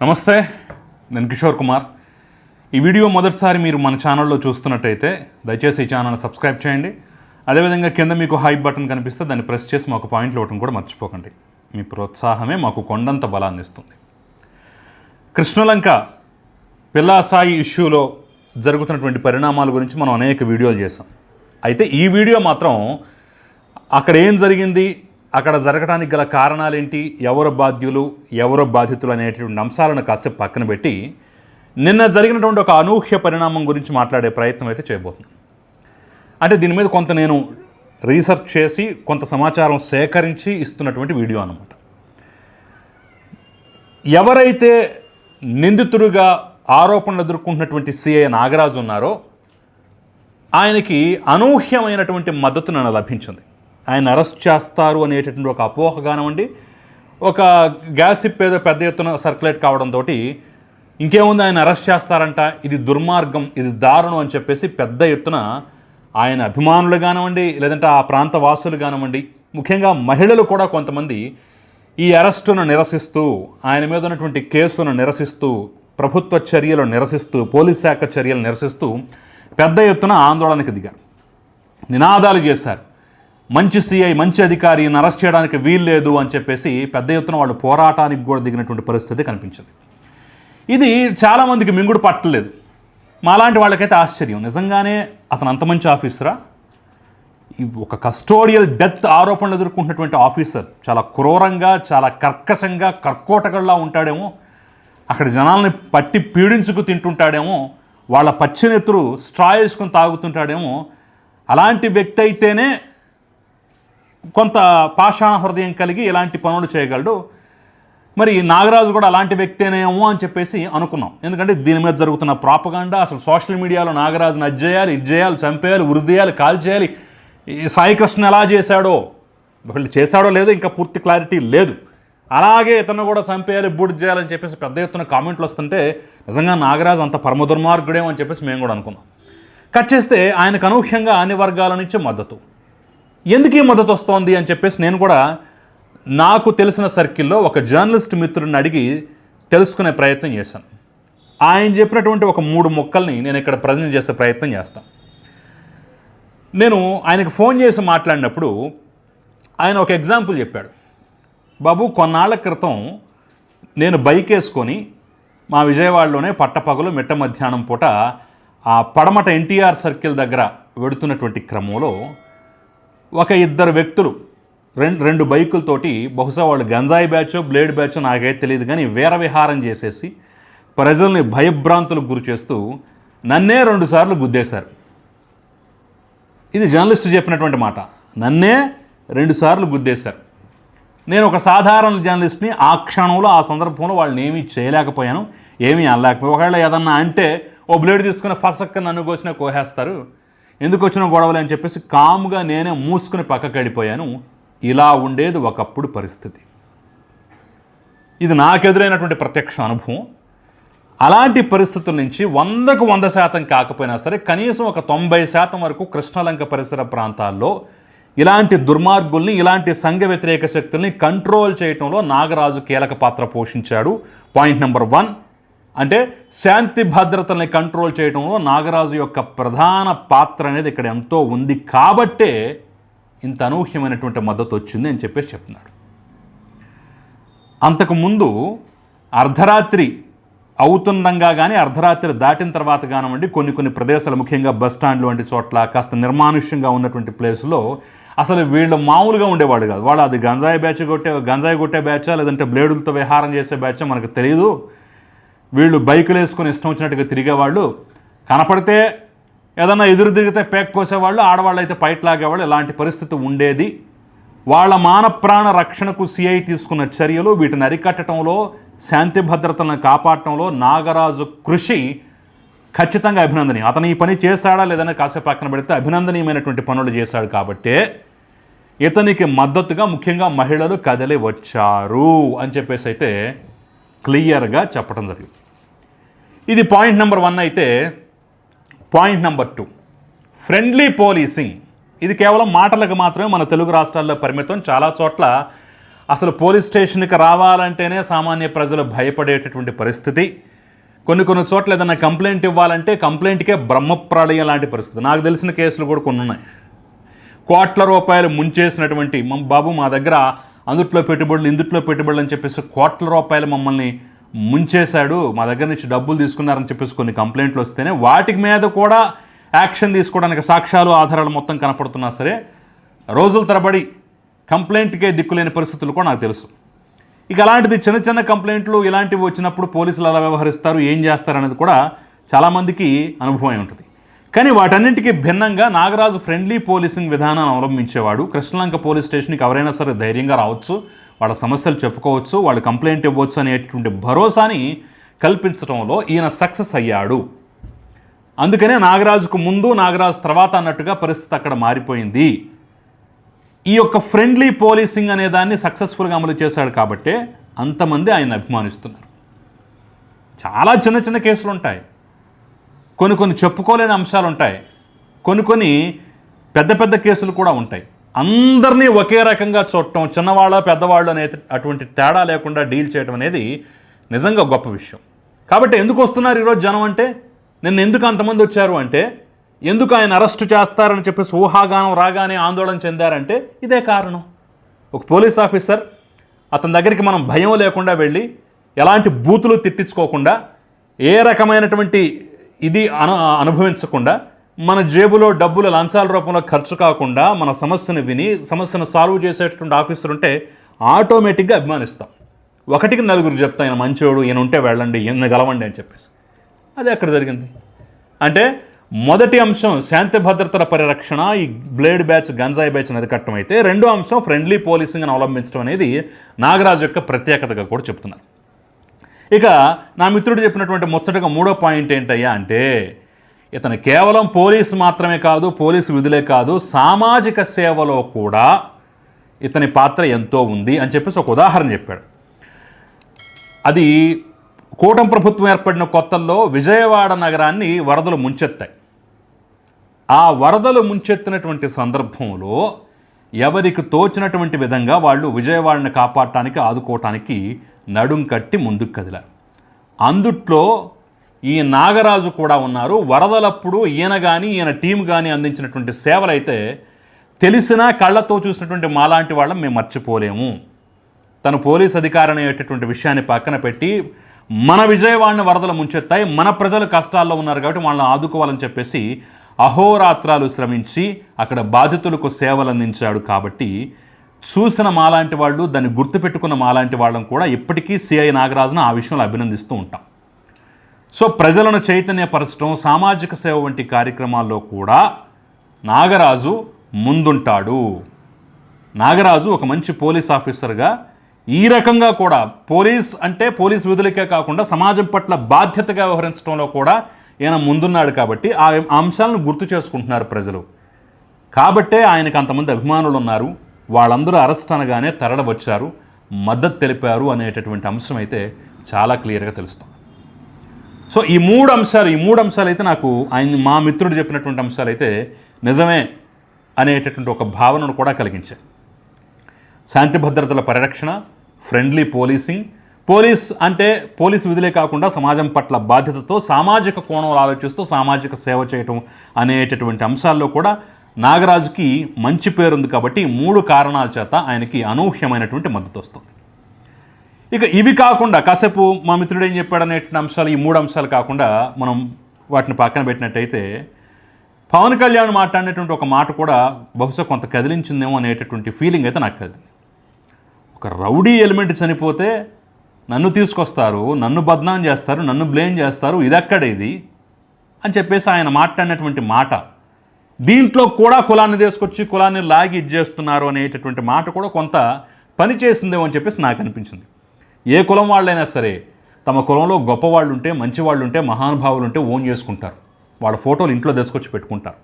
నమస్తే, నేను కిషోర్ కుమార్. ఈ వీడియో మొదటిసారి మీరు మన ఛానల్లో చూస్తున్నట్టయితే దయచేసి ఈ ఛానల్ సబ్స్క్రైబ్ చేయండి. అదేవిధంగా కింద మీకు హైప్ బటన్ కనిపిస్తే దాన్ని ప్రెస్ చేసి మాకు పాయింట్లు ఇవ్వడం కూడా మర్చిపోకండి. మీ ప్రోత్సాహమే మాకు కొండంత బలాన్ని ఇస్తుంది. కృష్ణలంక పిల్లాసాయి ఇష్యూలో జరుగుతున్నటువంటి పరిణామాల గురించి మనం అనేక వీడియోలు చేసాం. అయితే ఈ వీడియో మాత్రం అక్కడ ఏం జరిగింది, అక్కడ జరగడానికి గల కారణాలేంటి, ఎవరు బాధ్యులు ఎవరు బాధితులు అనేటువంటి అంశాలను కాసేపు పక్కన పెట్టి నిన్న జరిగినటువంటి ఒక అనూహ్య పరిణామం గురించి మాట్లాడే ప్రయత్నం అయితే చేయబోతున్నాను. అంటే దీని మీద కొంత నేను రీసెర్చ్ చేసి కొంత సమాచారం సేకరించి ఇస్తున్నటువంటి వీడియో అన్నమాట. ఎవరైతే నిందితుడిగా ఆరోపణలు ఎదుర్కొంటున్నటువంటి సిఐ నాగరాజు ఉన్నారో ఆయనకి అనూహ్యమైనటువంటి మద్దతు నన్ను లభించింది. ఆయన అరెస్ట్ చేస్తారు అనేటటువంటి ఒక అపోహ కానివ్వండి, ఒక గ్యాసిప్ ఏదో పెద్ద ఎత్తున సర్క్యులేట్ కావడంతో ఇంకేముంది ఆయన అరెస్ట్ చేస్తారంట, ఇది దుర్మార్గం, ఇది దారుణం అని చెప్పేసి పెద్ద ఎత్తున ఆయన అభిమానులు కానివ్వండి, లేదంటే ఆ ప్రాంత వాసులు కానివ్వండి, ముఖ్యంగా మహిళలు కూడా కొంతమంది ఈ అరెస్టును నిరసిస్తూ, ఆయన మీద ఉన్నటువంటి కేసును నిరసిస్తూ, ప్రభుత్వ చర్యలు నిరసిస్తూ, పోలీస్ శాఖ చర్యలు నిరసిస్తూ పెద్ద ఎత్తున ఆందోళనకు దిగారు, నినాదాలు చేశారు. మంచి సిఐ, మంచి అధికారి అరెస్ట్ చేయడానికి వీల్లేదు అని చెప్పేసి పెద్ద ఎత్తున వాళ్ళు పోరాటానికి కూడా దిగినటువంటి పరిస్థితి కనిపించింది. ఇది చాలామందికి మింగుడు పట్టలేదు. మాలాంటి వాళ్ళకైతే ఆశ్చర్యం, నిజంగానే అతను అంత మంచి ఆఫీసరా? ఒక కస్టోడియల్ డెత్ ఆరోపణలు ఎదుర్కొంటున్నటువంటి ఆఫీసర్ చాలా క్రూరంగా, చాలా కర్కశంగా, కర్కోటకల్లా ఉంటాడేమో, అక్కడ జనాల్ని పట్టి పీడించుకు తింటుంటాడేమో, వాళ్ళ పచ్చినెత్తురు స్ట్రా వేసుకుని తాగుతుంటాడేమో. అలాంటి వ్యక్తి అయితేనే కొంత పాషాణ హృదయం కలిగి ఇలాంటి పనులు చేయగలడు. మరి నాగరాజు కూడా అలాంటి వ్యక్తేనేమో అని చెప్పేసి అనుకున్నాం. ఎందుకంటే దీని మీద జరుగుతున్న ప్రాపగాండా, అసలు సోషల్ మీడియాలో నాగరాజుని అది చేయాలి, ఇది చేయాలి, చంపేయాలి, ఉరిదేయాలి, కాల్ చేయాలి, సాయికృష్ణ ఎలా చేశాడో, వీళ్ళు చేశాడో లేదో ఇంకా పూర్తి క్లారిటీ లేదు, అలాగే ఇతను కూడా చంపేయాలి, బూడి చేయాలని చెప్పేసి పెద్ద ఎత్తున కామెంట్లు వస్తుంటే నిజంగా నాగరాజు అంత పరమ దుర్మార్గుడేమో అని చెప్పేసి మేము కూడా అనుకున్నాం. కట్ చేస్తే ఆయనకు అనూహ్యంగా అన్ని వర్గాల నుంచి మద్దతు. ఎందుకు ఈ మద్దతు వస్తోంది అని చెప్పేసి నేను కూడా నాకు తెలిసిన సర్కిల్లో ఒక జర్నలిస్ట్ మిత్రుడిని అడిగి తెలుసుకునే ప్రయత్నం చేశాను. ఆయన చెప్పినటువంటి ఒక 3 ముక్కల్ని నేను ఇక్కడ ప్రజెంట్ చేసే ప్రయత్నం చేస్తాను. నేను ఆయనకు ఫోన్ చేసి మాట్లాడినప్పుడు ఆయన ఒక ఎగ్జాంపుల్ చెప్పాడు. బాబు, కొన్నాళ్ల క్రితం నేను బైక్ వేసుకొని మా విజయవాడలోనే పట్టపగలు మిట్ట మధ్యాహ్నం పూట ఆ పడమట ఎన్టీఆర్ సర్కిల్ దగ్గర వెడుతున్నటువంటి క్రమంలో ఒక 2 వ్యక్తులు రెండు బైకులతోటి, బహుశా వాళ్ళు గంజాయి బ్యాచో బ్లేడ్ బ్యాచో నాకైతే తెలియదు కానీ వీర విహారం చేసేసి ప్రజల్ని భయభ్రాంతులకు గురి చేస్తూ నన్నే 2 సార్లు గుద్దేశారు. ఇది జర్నలిస్ట్ చెప్పినటువంటి మాట. నన్నే 2 సార్లు గుద్దేశారు. నేను ఒక సాధారణ జర్నలిస్ట్ని. ఆ క్షణంలో, ఆ సందర్భంలో వాళ్ళని ఏమీ చేయలేకపోయాను, ఏమీ అనలేకపోయాను. ఒకవేళ ఏదన్నా అంటే ఓ బ్లేడ్ తీసుకుని ఫసక్క నన్ను కోసినా కోసేస్తారు, ఎందుకు వచ్చిన గొడవలు అని చెప్పేసి కామ్గా నేనే మూసుకుని పక్కకి వెళ్ళిపోయాను. ఇలా ఉండేది ఒకప్పుడు పరిస్థితి. ఇది నాకెదురైనటువంటి ప్రత్యక్ష అనుభవం. అలాంటి పరిస్థితుల నుంచి 100కు 100% కాకపోయినా సరే కనీసం ఒక 90% వరకు కృష్ణలంక పరిసర ప్రాంతాల్లో ఇలాంటి దుర్మార్గుల్ని, ఇలాంటి సంఘ వ్యతిరేక శక్తుల్ని కంట్రోల్ చేయడంలో నాగరాజు కీలక పాత్ర పోషించాడు. పాయింట్ నెంబర్ 1 అంటే శాంతి భద్రతల్ని కంట్రోల్ చేయడంలో నాగరాజు యొక్క ప్రధాన పాత్ర అనేది ఇక్కడ ఎంతో ఉంది. కాబట్టే ఇంత అనూహ్యమైనటువంటి మద్దతు వచ్చింది అని చెప్పేసి చెప్తున్నాడు. అంతకుముందు అర్ధరాత్రి అవుతుండగా కానీ, అర్ధరాత్రి దాటిన తర్వాత కానివ్వండి, కొన్ని ప్రదేశాలు, ముఖ్యంగా బస్ స్టాండ్లు వంటి చోట్ల కాస్త నిర్మానుష్యంగా ఉన్నటువంటి ప్లేస్లో అసలు వీళ్ళు మామూలుగా ఉండేవాడు కాదు. వాళ్ళు అది గంజాయి కొట్టే బ్యాచా లేదంటే బ్లేడులతో విహారం చేసే బ్యాచా మనకు తెలియదు. వీళ్ళు బైకులు వేసుకొని ఇష్టం వచ్చినట్టుగా తిరిగేవాళ్ళు, కనపడితే ఏదన్నా ఎదురు తిరిగితే పేక్ కోసేవాళ్ళు, ఆడవాళ్ళు అయితే పైట్ లాగేవాళ్ళు. ఇలాంటి పరిస్థితి ఉండేది. వాళ్ళ మాన ప్రాణ రక్షణకు సిఐ తీసుకున్న చర్యలు, వీటిని అరికట్టడంలో, శాంతి భద్రతలను కాపాడటంలో నాగరాజు కృషి ఖచ్చితంగా అభినందనీయం. అతను ఈ పని చేశాడా లేదని కాసేపు పక్కన పెడితే అభినందనీయమైనటువంటి పనులు చేశాడు. కాబట్టే ఇతనికి మద్దతుగా ముఖ్యంగా మహిళలు కదిలి వచ్చారు అని చెప్పేసి అయితే క్లియర్గా చెప్పడం జరిగింది. ఇది పాయింట్ నెంబర్ 1 అయితే, పాయింట్ నెంబర్ 2 ఫ్రెండ్లీ పోలీసింగ్. ఇది కేవలం మాటలకు మాత్రమే మన తెలుగు రాష్ట్రాల్లో పరిమితం. చాలా చోట్ల అసలు పోలీస్ స్టేషన్కి రావాలంటేనే సామాన్య ప్రజలు భయపడేటటువంటి పరిస్థితి. కొన్ని చోట్ల ఏదైనా కంప్లైంట్ ఇవ్వాలంటే కంప్లైంట్కే బ్రహ్మప్రళయం లాంటి పరిస్థితి. నాకు తెలిసిన కేసులు కూడా కొన్ని ఉన్నాయి. కోట్ల రూపాయలు ముంచేసినటువంటి బాబు మా దగ్గర అందుట్లో పెట్టుబడులు ఇందుట్లో పెట్టుబడులు అని చెప్పేసి కోట్ల రూపాయలు మమ్మల్ని ముంచేశాడు, మా దగ్గర నుంచి డబ్బులు తీసుకున్నారని చెప్పేసి కొన్ని కంప్లైంట్లు వస్తేనే వాటి మీద కూడా యాక్షన్ తీసుకోవడానికి సాక్ష్యాలు ఆధారాలు మొత్తం కనపడుతున్నా సరే రోజుల తరబడి కంప్లైంట్కే దిక్కులేని పరిస్థితులు కూడా నాకు తెలుసు. ఇక అలాంటిది చిన్న కంప్లైంట్లు ఇలాంటివి వచ్చినప్పుడు పోలీసులు ఎలా వ్యవహరిస్తారు, ఏం చేస్తారు అనేది కూడా చాలామందికి అనుభవం ఉంటుంది. కానీ వాటన్నింటికీ భిన్నంగా నాగరాజు ఫ్రెండ్లీ పోలీసింగ్ విధానాన్ని అవలంబించేవాడు. కృష్ణలంక పోలీస్ స్టేషన్కి ఎవరైనా సరే ధైర్యంగా రావచ్చు, వాళ్ళ సమస్యలు చెప్పుకోవచ్చు, వాళ్ళు కంప్లైంట్ ఇవ్వచ్చు అనేటువంటి భరోసాని కల్పించడంలో ఈయన సక్సెస్ అయ్యాడు. అందుకనే నాగరాజుకు ముందు నాగరాజు తర్వాత అన్నట్టుగా పరిస్థితి అక్కడ మారిపోయింది. ఈ యొక్క ఫ్రెండ్లీ పోలీసింగ్ అనే దాన్ని సక్సెస్ఫుల్గా అమలు చేశాడు కాబట్టే అంతమంది ఆయన అభిమానిస్తున్నారు. చాలా చిన్న కేసులు ఉంటాయి, కొన్ని చెప్పుకోలేని అంశాలు ఉంటాయి, కొన్ని పెద్ద కేసులు కూడా ఉంటాయి. అందరినీ ఒకే రకంగా చూడటం, చిన్నవాళ్ళ పెద్దవాళ్ళు అనే అటువంటి తేడా లేకుండా డీల్ చేయడం అనేది నిజంగా గొప్ప విషయం. కాబట్టి ఎందుకు వస్తున్నారు ఈరోజు జనం అంటే, నిన్న ఎందుకు అంతమంది వచ్చారు అంటే, ఎందుకు ఆయన అరెస్టు చేస్తారని చెప్పేసి ఊహాగానం రాగానే ఆందోళన చెందారంటే ఇదే కారణం. ఒక పోలీస్ ఆఫీసర్ అతని దగ్గరికి మనం భయం లేకుండా వెళ్ళి ఎలాంటి బూతులు తిట్టించుకోకుండా ఏ రకమైనటువంటి ఇది అనుభవించకుండా మన జేబులో డబ్బులు లంచాల రూపంలో ఖర్చు కాకుండా మన సమస్యను విని సమస్యను సాల్వ్ చేసేటటువంటి ఆఫీసర్ ఉంటే ఆటోమేటిక్గా అభిమానిస్తాం. ఒకటికి నలుగురు చెప్తా ఈయన మంచోడు, ఈయన ఉంటే వెళ్ళండి, ఈయన గెలవండి అని చెప్పేసి. అది ఎక్కడ జరిగింది అంటే మొదటి అంశం శాంతి భద్రతల పరిరక్షణ, ఈ బ్లేడ్ బ్యాచ్ గంజాయి బ్యాచ్ అరికట్టడం అయితే రెండో అంశం ఫ్రెండ్లీ పోలీసింగ్ అని అవలంబించడం అనేది నాగరాజు యొక్క ప్రత్యేకతగా కూడా చెప్తున్నారు. ఇక నా మిత్రుడు చెప్పినటువంటి ముచ్చటగా మూడో పాయింట్ ఏంటయ్యా అంటే, ఇతను కేవలం పోలీసు మాత్రమే కాదు, పోలీసు విధులే కాదు, సామాజిక సేవలో కూడా ఇతని పాత్ర ఎంతో ఉంది అని చెప్పేసి ఒక ఉదాహరణ చెప్పాడు. అది కూటమి ప్రభుత్వం ఏర్పడిన కొత్తల్లో విజయవాడ నగరాన్ని వరదలు ముంచెత్తాయి. ఆ వరదలు ముంచెత్తినటువంటి సందర్భంలో ఎవరికి తోచినటువంటి విధంగా వాళ్ళు విజయవాడని కాపాడటానికి ఆదుకోవటానికి నడుం కట్టి ముందుకు కదిలారు. అందుట్లో ఈ నాగరాజు కూడా ఉన్నారు. వరదలప్పుడు ఈయన కానీ ఈయన టీం కానీ అందించినటువంటి సేవలైతే తెలిసినా కళ్ళతో చూసినటువంటి మాలాంటి వాళ్ళం మేము మర్చిపోలేము. తను పోలీస్ అధికారి అనేటటువంటి విషయాన్ని పక్కన పెట్టి మన విజయవాడని వరదలు ముంచెత్తాయి, మన ప్రజలు కష్టాల్లో ఉన్నారు కాబట్టి వాళ్ళని ఆదుకోవాలని చెప్పేసి అహోరాత్రాలు శ్రమించి అక్కడ బాధితులకు సేవలు అందించాడు. కాబట్టి చూసిన మాలాంటి వాళ్ళు, దాన్ని గుర్తుపెట్టుకున్న మాలాంటి వాళ్ళం కూడా ఇప్పటికీ సిఐ నాగరాజును ఆ విషయంలో అభినందిస్తూ ఉంటాం. సో ప్రజలను చైతన్యపరచడం, సామాజిక సేవ వంటి కార్యక్రమాల్లో కూడా నాగరాజు ముందుంటాడు. నాగరాజు ఒక మంచి పోలీస్ ఆఫీసర్గా ఈ రకంగా కూడా పోలీస్ అంటే పోలీస్ విధులకే కాకుండా సమాజం పట్ల బాధ్యతగా వ్యవహరించడంలో కూడా ఈయన ముందున్నాడు. కాబట్టి ఆ అంశాలను గుర్తు చేసుకుంటున్నారు ప్రజలు. కాబట్టే ఆయనకు అంతమంది అభిమానులు ఉన్నారు. వాళ్ళందరూ అరెస్ట్ అనగానే తరలివచ్చారు, మద్దతు తెలిపారు అనేటటువంటి అంశం అయితే చాలా క్లియర్గా తెలుస్తుంది. సో ఈ మూడు అంశాలు అయితే నాకు మా మిత్రుడు చెప్పినటువంటి అంశాలు అయితే నిజమే అనేటటువంటి ఒక భావనను కూడా కలిగించాయి. శాంతి భద్రతల పరిరక్షణ, ఫ్రెండ్లీ పోలీసింగ్, పోలీస్ అంటే పోలీసు విధులే కాకుండా సమాజం పట్ల బాధ్యతతో సామాజిక కోణంలో ఆలోచిస్తూ సామాజిక సేవ చేయటం అనేటటువంటి అంశాల్లో కూడా నాగరాజుకి మంచి పేరుంది. కాబట్టి 3 కారణాల చేత ఆయనకి అనూహ్యమైనటువంటి మద్దతు వస్తుంది. ఇక ఇవి కాకుండా కాసేపు మా మిత్రుడు ఏం చెప్పాడనే అంశాలు, ఈ 3 అంశాలు కాకుండా మనం వాటిని పక్కన పెట్టినట్టయితే పవన్ కళ్యాణ్ మాట్లాడినటువంటి ఒక మాట కూడా బహుశా కొంత కదిలించిందేమో అనేటటువంటి ఫీలింగ్ అయితే నాకు కలిగింది. ఒక రౌడీ ఎలిమెంట్ చనిపోతే నన్ను తీసుకొస్తారు, నన్ను బద్నాం చేస్తారు, నన్ను బ్లేమ్ చేస్తారు, ఇదెక్కడ ఇది అని చెప్పేసి ఆయన మాట్లాడినటువంటి మాట, దీంట్లో కూడా కులాన్ని తీసుకొచ్చి కులాన్ని లాగి ఇచ్చేస్తున్నారు అనేటటువంటి మాట కూడా కొంత పని చేసిందేమో అని చెప్పేసి నాకు అనిపించింది. ఏ కులం వాళ్ళైనా సరే తమ కులంలో గొప్పవాళ్ళు ఉంటే, మంచివాళ్ళు ఉంటే, మహానుభావులు ఉంటే ఓన్ చేసుకుంటారు, వాళ్ళ ఫోటోలు ఇంట్లో తీసుకొచ్చి పెట్టుకుంటారు.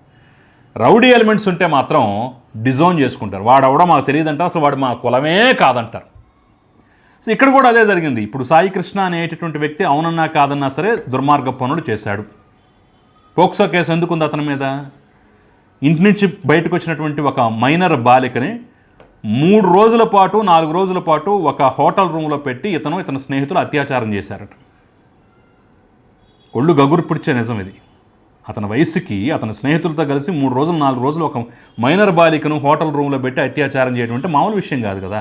రౌడీ ఎలిమెంట్స్ ఉంటే మాత్రం డిజోన్ చేసుకుంటారు, వాడెవడో మాకు తెలియదంటారు, అసలు వాడు మా కులమే కాదంటారు. సో ఇక్కడ కూడా అదే జరిగింది. ఇప్పుడు సాయి కృష్ణ అనేటటువంటి వ్యక్తి అవునన్నా కాదన్నా సరే దుర్మార్గ పనులు చేశాడు. పోక్సో కేసు ఎందుకుంది అతని మీద? ఇంటి నుంచి బయటకు వచ్చినటువంటి ఒక మైనర్ బాలికని 3 రోజుల పాటు 4 రోజుల పాటు ఒక హోటల్ రూమ్లో పెట్టి ఇతని స్నేహితులు అత్యాచారం చేశారట. ఒళ్ళు గగురు పిడిచే నిజం ఇది. అతని వయసుకి అతని స్నేహితులతో కలిసి 3 రోజులు 4 రోజులు ఒక మైనర్ బాలికను హోటల్ రూమ్లో పెట్టి అత్యాచారం చేయడం అంటే మామూలు విషయం కాదు కదా.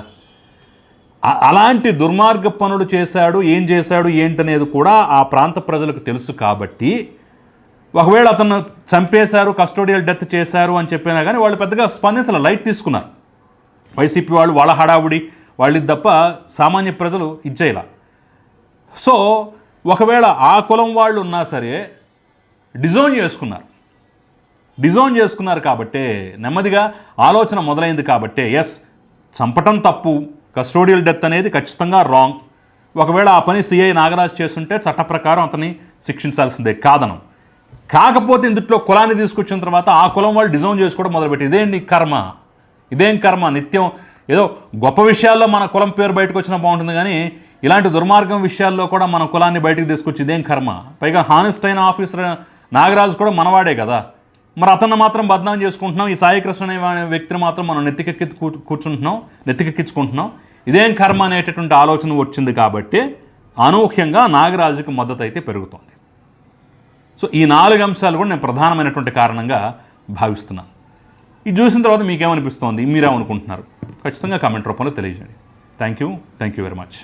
అలాంటి దుర్మార్గ పనులు చేశాడు, ఏం చేశాడు ఏంటనేది కూడా ఆ ప్రాంత ప్రజలకు తెలుసు. కాబట్టి ఒకవేళ అతను చంపేశారు, కస్టోడియల్ డెత్ చేశారు అని చెప్పినా కానీ వాళ్ళు పెద్దగా స్పందించాలి, లైట్ తీసుకున్నారు. వైసీపీ వాళ్ళు వాళ్ళ హడావుడి వాళ్ళది తప్ప సామాన్య ప్రజలు ఇచ్చేయాల. సో ఒకవేళ ఆ కులం వాళ్ళు ఉన్నా సరే డిజోన్ చేసుకున్నారు కాబట్టే నెమ్మదిగా ఆలోచన మొదలైంది. కాబట్టే ఎస్, చంపటం తప్పు, కస్టోడియల్ డెత్ అనేది ఖచ్చితంగా రాంగ్. ఒకవేళ ఆ పని సిఐ నాగరాజు చేస్తుంటే చట్ట ప్రకారం అతన్ని శిక్షించాల్సిందే, కాదనం. కాకపోతే ఇందులో కులాన్ని తీసుకొచ్చిన తర్వాత ఆ కులం వాళ్ళు డిజైన్ చేసుకోవడం మొదలుపెట్టి ఇదేం కర్మ నిత్యం ఏదో గొప్ప విషయాల్లో మన కులం పేరు బయటకు వచ్చినా బాగుంటుంది, కానీ ఇలాంటి దుర్మార్గం విషయాల్లో కూడా మన కులాన్ని బయటకు తీసుకొచ్చి ఇదేం కర్మ. పైగా హానెస్ట్ అయిన ఆఫీసర్ నాగరాజు కూడా మనవాడే కదా, మరి అతన్ని మాత్రం బద్నాం చేసుకుంటున్నాం. ఈ సాయికృష్ణ అనే వ్యక్తిని మాత్రం మనం నెత్తికెక్కించుకుంటున్నాం. ఇదేం కర్మ అనేటటువంటి ఆలోచన వచ్చింది. కాబట్టి అనూహ్యంగా నాగరాజుకి మద్దతు అయితే పెరుగుతోంది. సో ఈ 4 అంశాలు కూడా నేను ప్రధానమైనటువంటి కారణంగా భావిస్తున్నాను. ఇది చూసిన తర్వాత మీకేమనిపిస్తోంది, మీరేమనుకుంటున్నారు? ఖచ్చితంగా కామెంట్ రూపంలో తెలియజేయండి. Thank you very much.